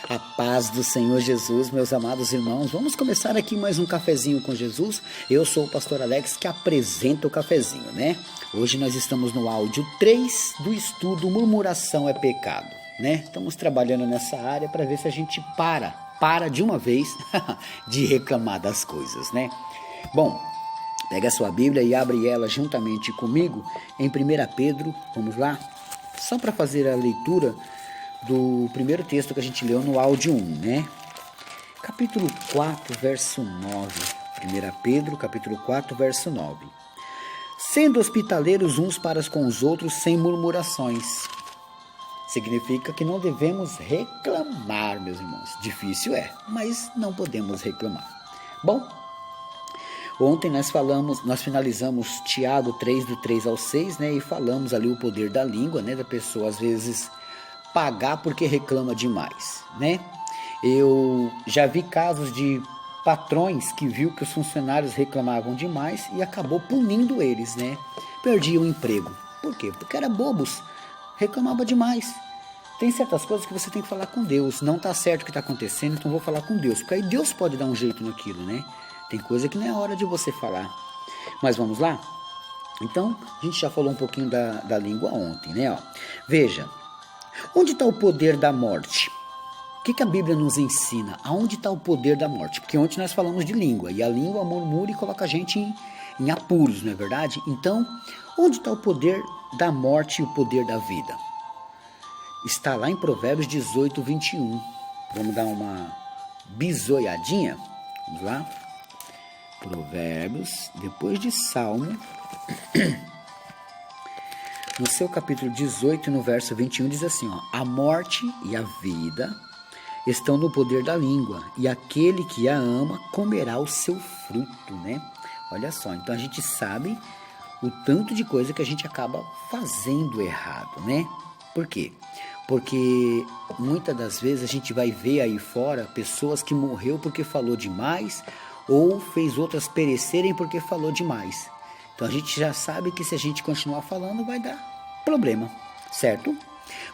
A paz do Senhor Jesus, meus amados irmãos. Vamos começar aqui mais um cafezinho com Jesus. Eu sou o pastor Alex que apresenta o cafezinho, né? Hoje nós estamos no áudio 3 do estudo Murmuração é Pecado, né? Estamos trabalhando nessa área para ver se a gente para de uma vez de reclamar das coisas, né? Bom, pega a sua Bíblia e abre ela juntamente comigo em 1 Pedro, vamos lá? Só para fazer a leitura do primeiro texto que a gente leu no áudio 1, né? Capítulo 4, verso 9. 1 Pedro, capítulo 4, verso 9. Sendo hospitaleiros uns para com os outros sem murmurações. Significa que não devemos reclamar, meus irmãos. Difícil é, mas não podemos reclamar. Bom, ontem nós finalizamos Tiago 3, do 3 ao 6, né? E falamos ali o poder da língua, né? Da pessoa, às vezes, pagar porque reclama demais, né? Eu já vi casos de patrões que viu que os funcionários reclamavam demais e acabou punindo eles, né? Perdiam o emprego. Por quê? Porque eram bobos, reclamava demais. Tem certas coisas que você tem que falar com Deus. Não está certo o que está acontecendo, então vou falar com Deus, porque aí Deus pode dar um jeito naquilo, né? Tem coisa que não é hora de você falar. Mas vamos lá? Então, a gente já falou um pouquinho da língua ontem, né? Ó, veja, onde está o poder da morte? O que a Bíblia nos ensina? Aonde está o poder da morte? Porque ontem nós falamos de língua, e a língua murmura e coloca a gente em apuros, não é verdade? Então, onde está o poder da morte e o poder da vida? Está lá em Provérbios 18, 21. Vamos dar uma bisoiadinha? Vamos lá? Provérbios, depois de Salmo, no seu capítulo 18, no verso 21, diz assim, ó, a morte e a vida estão no poder da língua, e aquele que a ama comerá o seu fruto, né? Olha só, então a gente sabe o tanto de coisa que a gente acaba fazendo errado, né? Por quê? Porque muitas das vezes a gente vai ver aí fora pessoas que morreu porque falou demais, ou fez outras perecerem porque falou demais. Então a gente já sabe que se a gente continuar falando vai dar problema, certo?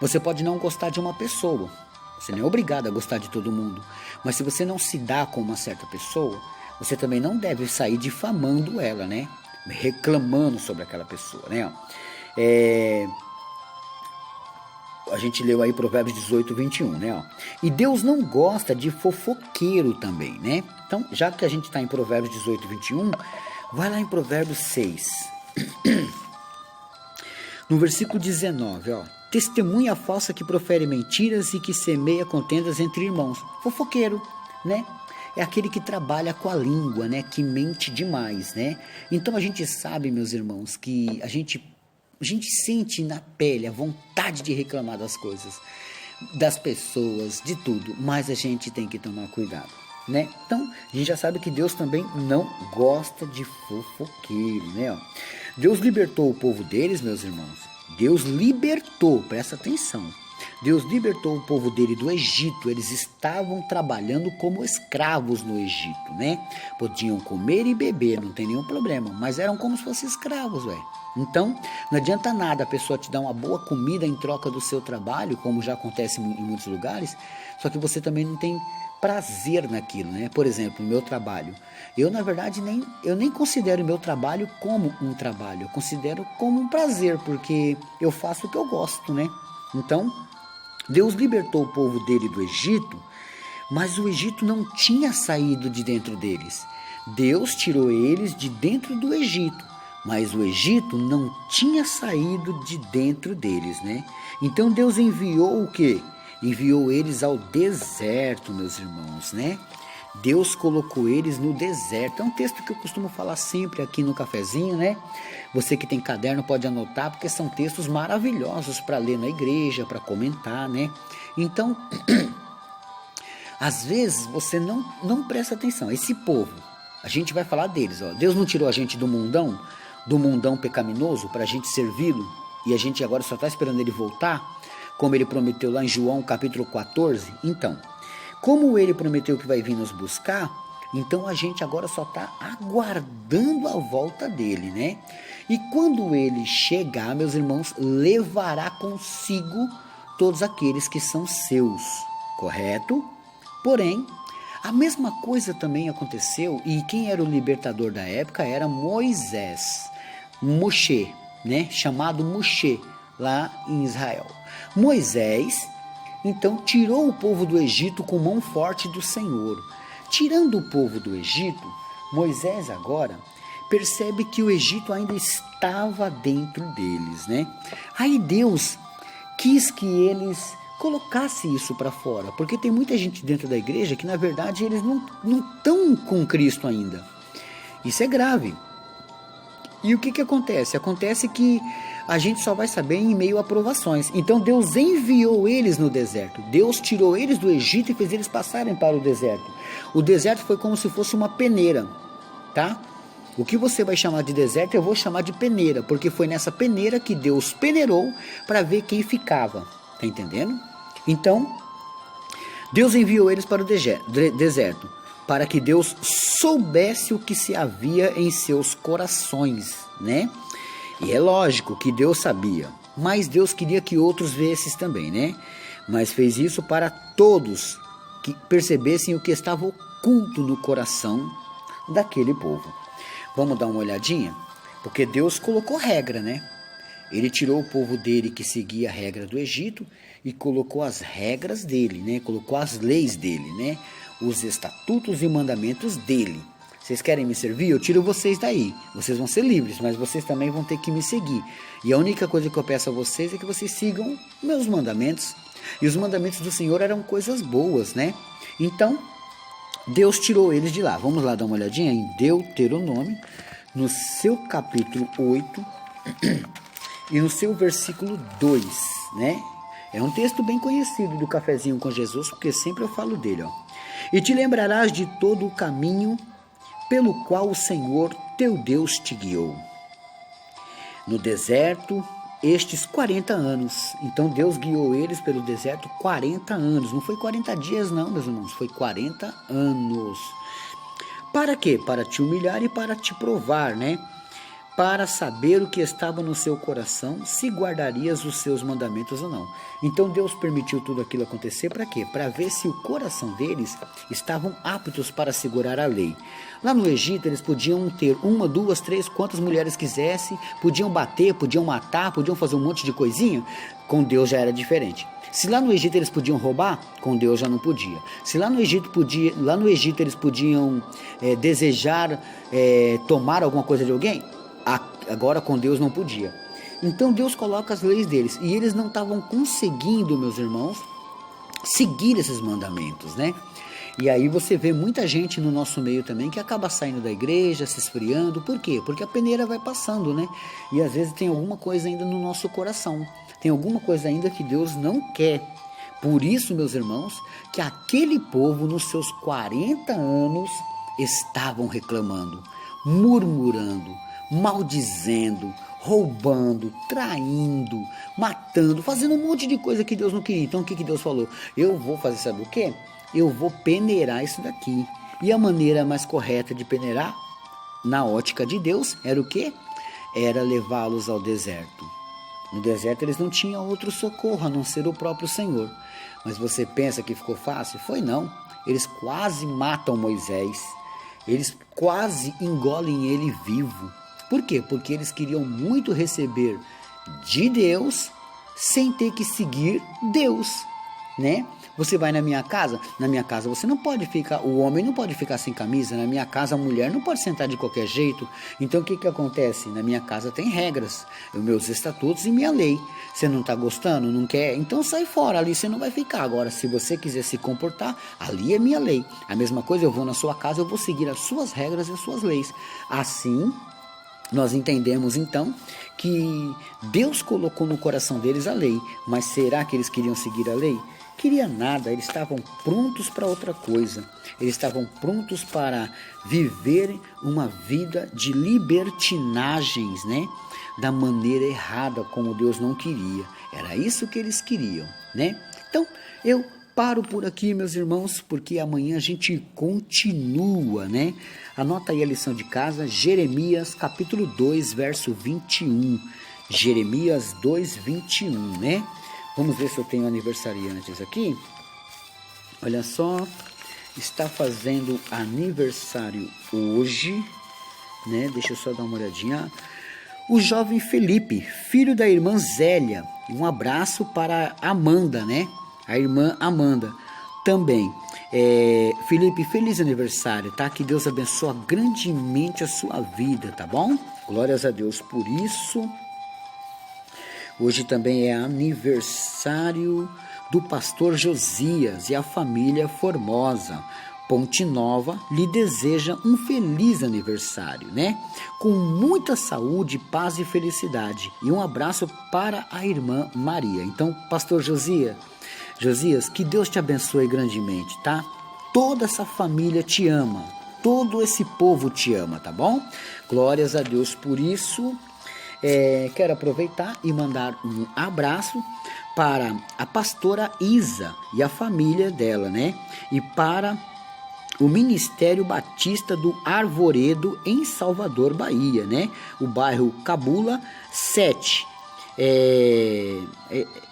Você pode não gostar de uma pessoa, você não é obrigado a gostar de todo mundo, mas se você não se dá com uma certa pessoa, você também não deve sair difamando ela, né? Reclamando sobre aquela pessoa, né? A gente leu aí Provérbios 18, 21, né? Ó. E Deus não gosta de fofoqueiro também, né? Então, já que a gente está em Provérbios 18, 21, vai lá em Provérbios 6. No versículo 19, ó. Testemunha falsa que profere mentiras e que semeia contendas entre irmãos. Fofoqueiro, né? É aquele que trabalha com a língua, né? Que mente demais, né? Então, a gente sabe, meus irmãos, que a gente sente na pele a vontade de reclamar das coisas, das pessoas, de tudo, mas a gente tem que tomar cuidado, né? Então, a gente já sabe que Deus também não gosta de fofoqueiro, né? Deus libertou o povo deles, meus irmãos. Deus libertou, presta atenção. Deus libertou o povo dele do Egito. Eles estavam trabalhando como escravos no Egito, né? Podiam comer e beber, não tem nenhum problema, mas eram como se fossem escravos, ué. Então, não adianta nada a pessoa te dar uma boa comida em troca do seu trabalho, como já acontece em muitos lugares, só que você também não tem prazer naquilo, né? Por exemplo, o meu trabalho. Eu, na verdade, nem considero o meu trabalho como um trabalho, eu considero como um prazer, porque eu faço o que eu gosto, né? Então, Deus libertou o povo dele do Egito, mas o Egito não tinha saído de dentro deles. Deus tirou eles de dentro do Egito, mas o Egito não tinha saído de dentro deles, né? Então Deus enviou o quê? Enviou eles ao deserto, meus irmãos, né? Deus colocou eles no deserto. É um texto que eu costumo falar sempre aqui no cafezinho, né? Você que tem caderno pode anotar, porque são textos maravilhosos para ler na igreja, para comentar, né? Então, às vezes você não presta atenção. Esse povo, a gente vai falar deles, ó. Deus não tirou a gente do mundão pecaminoso, para a gente servi-lo, e a gente agora só está esperando ele voltar, como ele prometeu lá em João capítulo 14. Então, como ele prometeu que vai vir nos buscar, então a gente agora só está aguardando a volta dele, né? E quando ele chegar, meus irmãos, levará consigo todos aqueles que são seus. correto? Porém, a mesma coisa também aconteceu, e quem era o libertador da época era Moisés, Moshe, né? Chamado Moshe, lá em Israel. Moisés, então, tirou o povo do Egito com mão forte do Senhor. Tirando o povo do Egito, Moisés agora percebe que o Egito ainda estava dentro deles, né? Aí Deus quis que eles colocassem isso para fora, porque tem muita gente dentro da igreja que na verdade eles não estão com Cristo ainda. Isso é grave. E o que acontece? Acontece que a gente só vai saber em meio a provações. Então Deus enviou eles no deserto. Deus tirou eles do Egito e fez eles passarem para o deserto. O deserto foi como se fosse uma peneira, tá? O que você vai chamar de deserto eu vou chamar de peneira, porque foi nessa peneira que Deus peneirou para ver quem ficava. Tá entendendo? Então, Deus enviou eles para o deserto, para que Deus soubesse o que se havia em seus corações, né? E é lógico que Deus sabia, mas Deus queria que outros vissem também, né? Mas fez isso para todos que percebessem o que estava oculto no coração daquele povo. Vamos dar uma olhadinha? Porque Deus colocou regra, né? Ele tirou o povo dele que seguia a regra do Egito e colocou as regras dele, né? Colocou as leis dele, né? Os estatutos e mandamentos dele. Vocês querem me servir? Eu tiro vocês daí. Vocês vão ser livres, mas vocês também vão ter que me seguir. E a única coisa que eu peço a vocês é que vocês sigam meus mandamentos. E os mandamentos do Senhor eram coisas boas, né? Então, Deus tirou eles de lá. Vamos lá dar uma olhadinha em Deuteronômio, no seu capítulo 8 e no seu versículo 2, né? É um texto bem conhecido do Cafezinho com Jesus, porque sempre eu falo dele, ó. E te lembrarás de todo o caminho pelo qual o Senhor teu Deus te guiou no deserto estes 40 anos. Então Deus guiou eles pelo deserto 40 anos. Não foi 40 dias não, meus irmãos, foi 40 anos. Para quê? Para te humilhar e para te provar, né? Para saber o que estava no seu coração, se guardarias os seus mandamentos ou não. Então Deus permitiu tudo aquilo acontecer para quê? Para ver se o coração deles estavam aptos para segurar a lei. Lá no Egito eles podiam ter uma, duas, três, quantas mulheres quisessem, podiam bater, podiam matar, podiam fazer um monte de coisinha. Com Deus já era diferente. Se lá no Egito eles podiam roubar, com Deus já não podia. Se lá no Egito eles podiam desejar tomar alguma coisa de alguém, agora com Deus não podia. Então Deus coloca as leis deles e eles não estavam conseguindo, meus irmãos, seguir esses mandamentos, né? E aí você vê muita gente no nosso meio também que acaba saindo da igreja, se esfriando. Por quê? Porque a peneira vai passando, né? E às vezes tem alguma coisa ainda no nosso coração. Tem alguma coisa ainda que Deus não quer. Por isso, meus irmãos, que aquele povo nos seus 40 anos estavam reclamando, murmurando, maldizendo, roubando, traindo, matando, fazendo um monte de coisa que Deus não queria. Então o que Deus falou? Eu vou fazer, sabe o quê? Eu vou peneirar isso daqui. E a maneira mais correta de peneirar, na ótica de Deus, era o quê? Era levá-los ao deserto. No deserto eles não tinham outro socorro a não ser o próprio Senhor. Mas você pensa que ficou fácil? Foi não. Eles quase matam Moisés. Eles quase engolem ele vivo. Por quê? Porque eles queriam muito receber de Deus sem ter que seguir Deus, né? Você vai na minha casa você não pode ficar, o homem não pode ficar sem camisa, na minha casa a mulher não pode sentar de qualquer jeito. Então o que acontece? Na minha casa tem regras, os meus estatutos e minha lei. Você não está gostando, não quer? Então sai fora, ali você não vai ficar. Agora, se você quiser se comportar, ali é minha lei. A mesma coisa, eu vou na sua casa, eu vou seguir as suas regras e as suas leis. Assim, nós entendemos então que Deus colocou no coração deles a lei, mas será que eles queriam seguir a lei? Queria nada, eles estavam prontos para outra coisa. Eles estavam prontos para viver uma vida de libertinagens, né? Da maneira errada, como Deus não queria. Era isso que eles queriam, né? Então, eu paro por aqui, meus irmãos, porque amanhã a gente continua, né? Anota aí a lição de casa, Jeremias capítulo 2, verso 21. Jeremias 2, 21, né? Vamos ver se eu tenho aniversariantes aqui. Olha só, está fazendo aniversário hoje, né? Deixa eu só dar uma olhadinha. O jovem Felipe, filho da irmã Zélia. Um abraço para Amanda, né? A irmã Amanda também. Felipe, feliz aniversário, tá? Que Deus abençoe grandemente a sua vida, tá bom? Glórias a Deus por isso. Hoje também é aniversário do pastor Josias e a família Formosa. Ponte Nova lhe deseja um feliz aniversário, né? Com muita saúde, paz e felicidade. E um abraço para a irmã Maria. Então, pastor Josias, que Deus te abençoe grandemente, tá? Toda essa família te ama, todo esse povo te ama, tá bom? Glórias a Deus por isso. Quero aproveitar e mandar um abraço para a pastora Isa e a família dela, né? E para o Ministério Batista do Arvoredo em Salvador, Bahia, né? O bairro Cabula 7.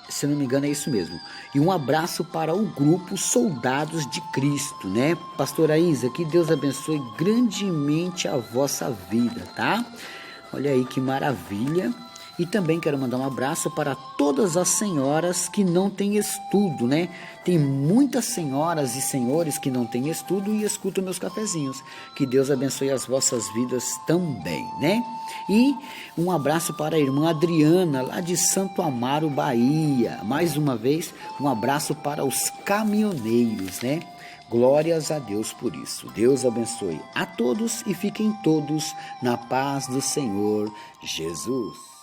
Se não me engano é isso mesmo. E um abraço para o grupo Soldados de Cristo, né? Pastora Isa, que Deus abençoe grandemente a vossa vida, tá? Olha aí que maravilha. E também quero mandar um abraço para todas as senhoras que não têm estudo, né? Tem muitas senhoras e senhores que não têm estudo e escutam meus cafezinhos. Que Deus abençoe as vossas vidas também, né? E um abraço para a irmã Adriana, lá de Santo Amaro, Bahia. Mais uma vez, um abraço para os caminhoneiros, né? Glórias a Deus por isso. Deus abençoe a todos e fiquem todos na paz do Senhor Jesus.